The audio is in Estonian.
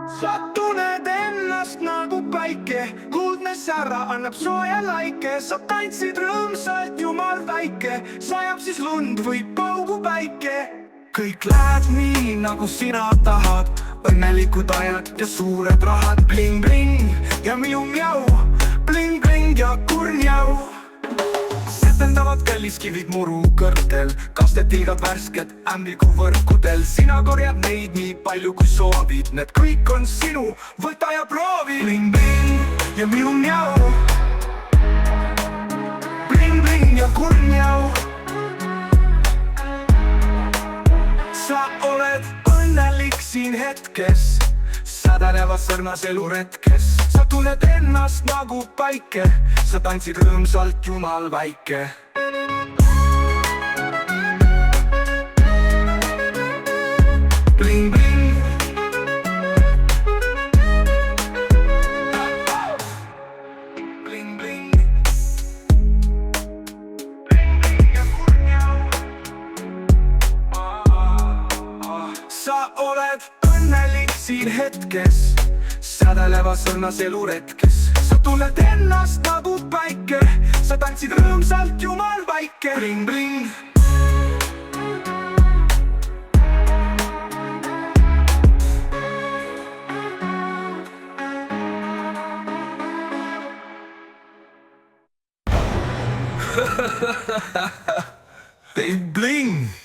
sa tunned ennast nagu päike, kuldne sära annab sooja laike. Sa tantsid rõõmsalt, jumal väike, sajab siis lund või paugub päike. kõik läheb nii, nagu sina tahad, õnnelikud ajad ja suured rahad. Bling-bling ja miu-miau, bling-bling ja kurnjau. Setendavad kalliskivid muru kõrtel, kastetiigad värsked ämblikuvõrkudel. Sina korjad neid nii palju kui soovid, need kõik on sinu, võta ja proovi. Bling-bling ja miu-miau, bling-bling ja kurnjau. sa oled õnnelik siin hetkes, sädelevas sõrnas eluretkes. sa tunned ennast nagu päike, sa tantsid rõõmsalt, jumal väike. Bling-bling, bling-bling, bling-bling ja kurnjau. sa oled õnnelik siin hetkes, sädelevas õrnas eluretkes. sa tunned ennast nagu päike, sa tantsid rõõmsalt, jumal väike. Bling-bling, bling-bling.